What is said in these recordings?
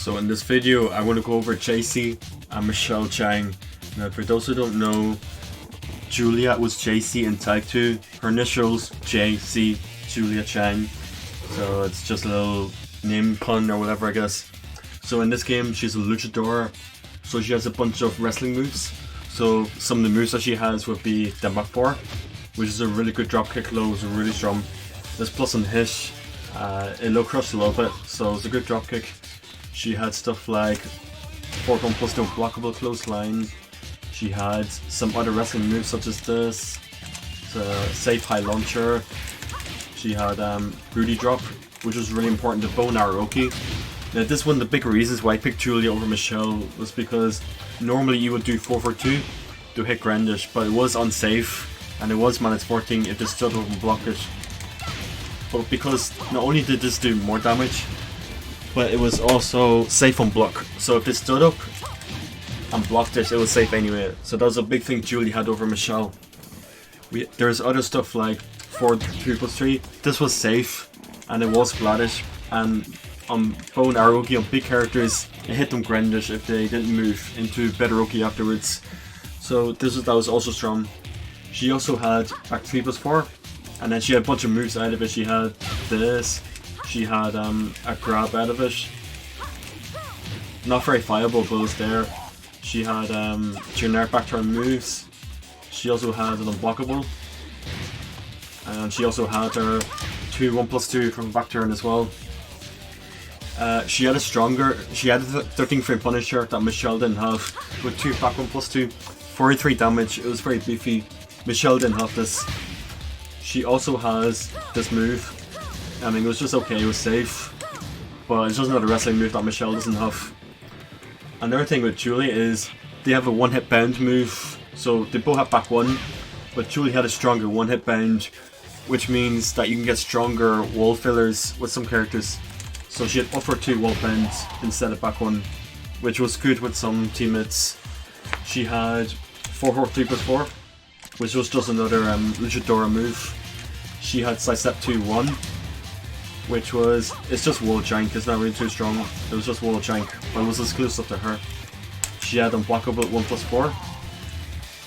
So in this video, I want to go over Jaycee and Michelle Chang. Now for those who don't know, Julia was Jaycee in Type 2. Her initials, Jaycee, Julia Chang. So it's just a little name pun or whatever, I guess. So in this game, she's a luchador. So she has a bunch of wrestling moves. So some of the moves that she has would be the back four, which is a really good dropkick low, it's really strong. There's plus on hit, it low crushed a little bit, so it's a good dropkick. She had stuff like 4-1 plus no blockable clothesline. She had some other wrestling moves such as this, the safe high launcher. She had booty drop, which was really important to bow and arrow-oki. Now this is one of the big reasons why I picked Julia over Michelle, was because normally you would do 4-4-2 to hit Grandish, but it was unsafe and it was -14 if they stood up and blocked it. But because not only did this do more damage, but it was also safe on block. So if they stood up and blocked it, it was safe anyway. So that was a big thing Julie had over Michelle. There's other stuff like 4-3+3. This was safe and it was flattish, and on bow and arrow-oki on big characters, it hit them Grandish if they didn't move into better oki afterwards. So that was also strong. She also had back 3+4, and then she had a bunch of moves out of it. She had this, she had a grab out of it. Not very viable, but it was there. She had generic back turn moves. She also had an unblockable. And she also had her 2-1+2 from back turn as well. She had a 13 frame Punisher that Michelle didn't have, with 2 back 1+2, 43 damage. It was very beefy. Michelle didn't have this. She also has this move. I mean, it was just okay, it was safe, but it's just another wrestling move that Michelle doesn't have. Another thing with Julie is they have a one-hit bound move, so they both have back 1, but Julie had a stronger one-hit bound, which means that you can get stronger wall fillers with some characters. So she had upper 2 wall bends instead of back 1, which was good with some teammates. She had 4-4-3+4, which was just another luchadora move. She had sidestep 2-1, which was, it's just wall jank, it's not really too strong. It was just wall jank, but it was exclusive to her. She had unblockable 1+4.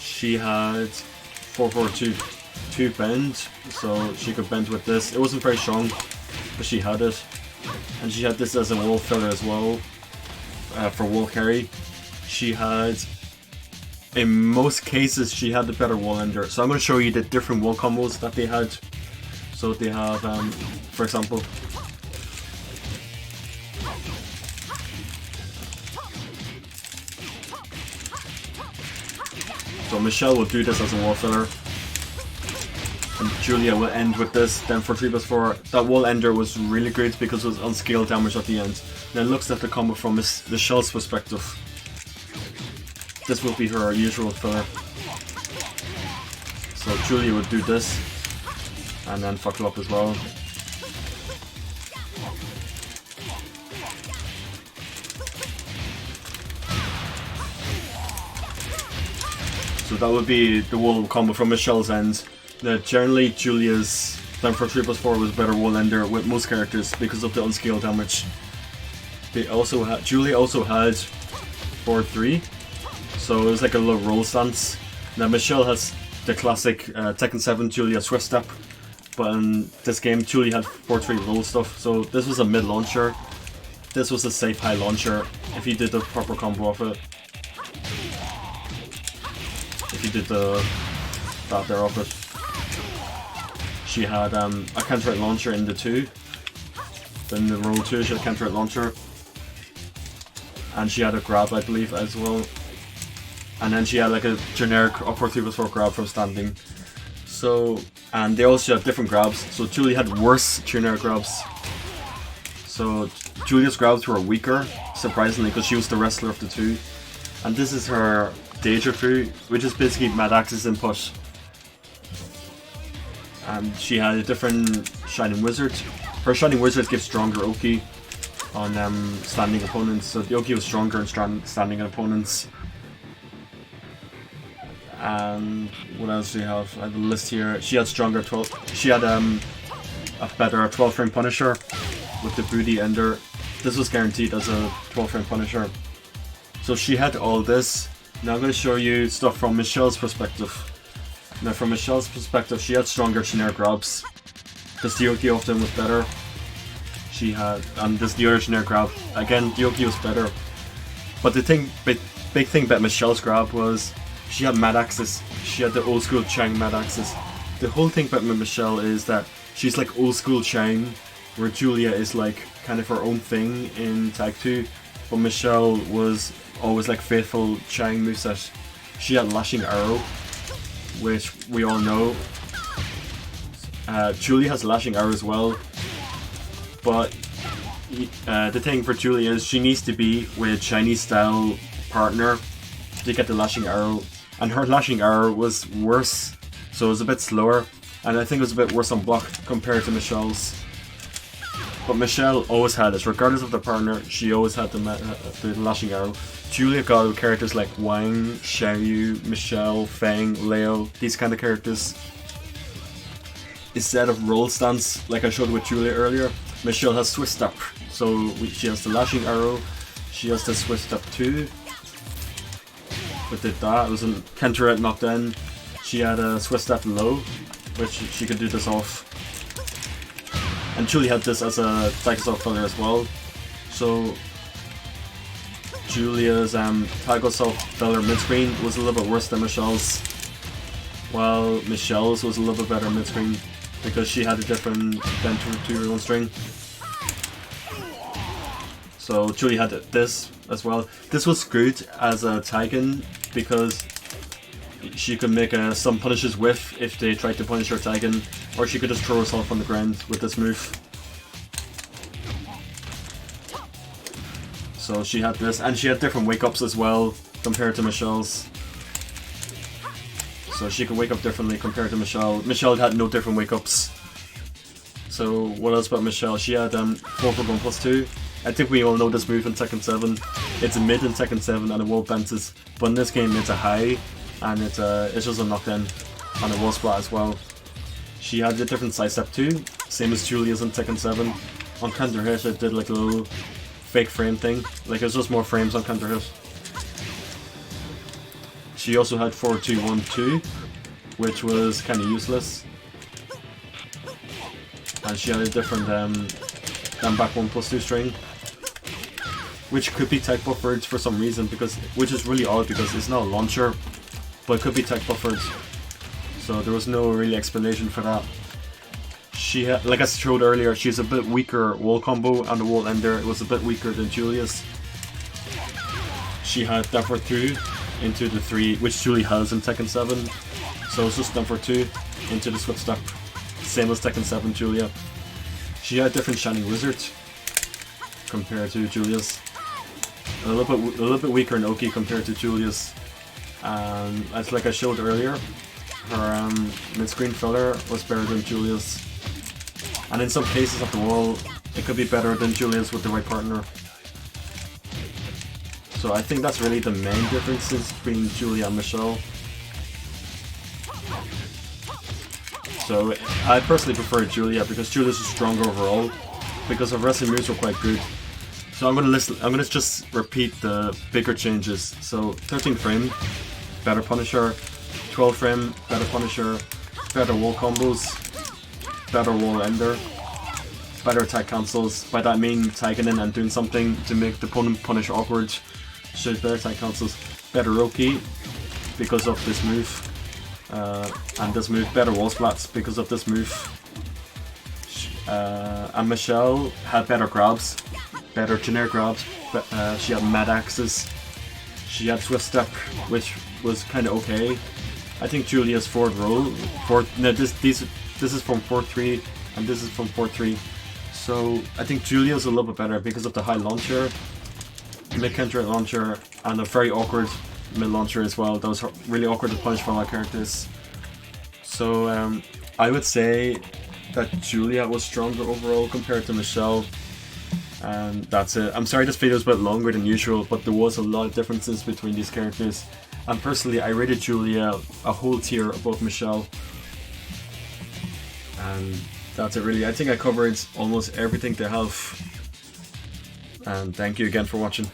She had 4-4-2 bend, so she could bend with this. It wasn't very strong, but she had it. And she had this as a wall filler as well, for wall carry. She had, in most cases, she had the better wall ender. So I'm going to show you the different wall combos that they had. So they have, for example, so Michelle will do this as a wall filler, and Julia will end with this. Then for 3+4, that wall ender was really great because it was unscaled damage at the end. Now looks at the combo from Michelle's perspective. This will be her usual filler. So Julia would do this, and then fuck it up as well. So that would be the wall combo from Michelle's end. Generally, Julia's then for 3+4 was better wall ender with most characters because of the unscaled damage. Julia also had 4-3, so it was like a little roll stance. Now Michelle has the classic Tekken 7 Julia Swift Step, but in this game Julia had 4-3 roll stuff. So this was a mid launcher, this was a safe high launcher if you did the proper combo of it. If you did that there of it. She had a counter hit launcher in the 2. Then the roll 2 she had a counter hit launcher. And she had a grab, I believe, as well. And then she had like a generic upper 3+4 grab from standing. So, and they also had different grabs. So Julie had worse generic grabs. So Julia's grabs were weaker, surprisingly, because she was the wrestler of the 2. And this is her Deja Vu, which is basically Mad Axe's input. And she had a different Shining Wizard. Her Shining Wizard gives stronger oki on standing opponents, so the oki was stronger in standing opponents. And what else do you have? I have a list here. She had stronger 12. She had a better 12 frame Punisher with the booty ender. this was guaranteed as a 12 frame Punisher. So she had all this. Now I'm going to show you stuff from Michelle's perspective. Now from Michelle's perspective, she had stronger generic grabs. This Jaycee often was better. She had, and this the other generic grab, again Jaycee was better. But the thing, big thing about Michelle's grab was she had mad axis. She had the old school Chang mad axis. The whole thing about Michelle is that she's like old school Chang, where Julia is like kind of her own thing in Tag 2. But Michelle was always like faithful Chang moveset. She had lashing arrow, which we all know. Julia has lashing arrow as well. But the thing for Julia is she needs to be with a Chinese style partner to get the lashing arrow. And her lashing arrow was worse, so it was a bit slower. And I think it was a bit worse on block compared to Michelle's. But Michelle always had this, regardless of the partner, she always had the lashing arrow. Julia got with characters like Wang, Xiaoyu, Michelle, Feng, Leo, these kind of characters. Instead of roll stance, like I showed with Julia earlier, Michelle has Swiss Step. So she has the lashing arrow, she has the Swiss Step too. But did that, it was a counter at knocked in. She had a Swiss Step low, which she could do this off. And Julia had this as a Tiger filler as well. So Julia's Tiger filler mid-screen was a little bit worse than Michelle's. While Michelle's was a little bit better mid-screen because she had a different Dent 2 string. So Julia had this as well. This was good as a Tigan because she could make some punishes whiff if they tried to punish her Tigan, or she could just throw herself on the ground with this move. So she had this, and she had different wake ups as well compared to Michelle's. So she could wake up differently compared to Michelle. Michelle had no different wake ups. So what else about Michelle? She had 4 for 1+2. I think we all know this move in Tekken 7. It's a mid in Tekken 7 and it wall bounces. But in this game it's a high and it's just a knockdown and a wall splat as well. She had a different side step too, same as Julia's in Tekken 7. On counter hit it did like a little fake frame thing, like it was just more frames on counter hit. She also had 4-2-1-2, which was kind of useless. And she had a different down back 1+2 string, which could be tech buffered for some reason, which is really odd because it's not a launcher, but it could be tech buffered. So there was no really explanation for that. She had, like I showed earlier, she's a bit weaker wall combo and the wall ender. It was a bit weaker than Julia's. She had down for 2 into the 3, which Julie has in Tekken 7. So it's just down for 2 into the switch step, same as Tekken 7 Julia. She had a different Shining Wizard compared to Julia's. A little bit weaker in Oki compared to Julia's. And as like I showed earlier, her mid-screen filler was better than Julia's. And in some cases of the wall, it could be better than Julia's with the right partner. So I think that's really the main differences between Julia and Michelle. So I personally prefer Julia because Julia's is stronger overall, because her wrestling moves were quite good. So I'm gonna just repeat the bigger changes. So 13 frame, better Punisher. 12 frame, better Punisher. Better wall combos. Better wall ender. Better attack cancels. By that I mean tagging in and doing something to make the opponent punish awkward. So better attack cancels. Better Roki because of this move. And this move. Better wall splats because of this move. And Michelle had better grabs. Better generic grabs. She had mad axes. She had Swift Step, which was kind of okay. I think Julia's forward roll. This is from 4-3 and this is from 4-3. So I think Julia's a little bit better because of the high launcher, mid counter launcher, and a very awkward mid launcher as well. That was really awkward to punish for a lot of characters. So I would say that Julia was stronger overall compared to Michelle. And that's it. I'm sorry this video is a bit longer than usual, but there was a lot of differences between these characters. And personally, I rated Julia a whole tier above Michelle. And that's it really. I think I covered almost everything they have. and thank you again for watching.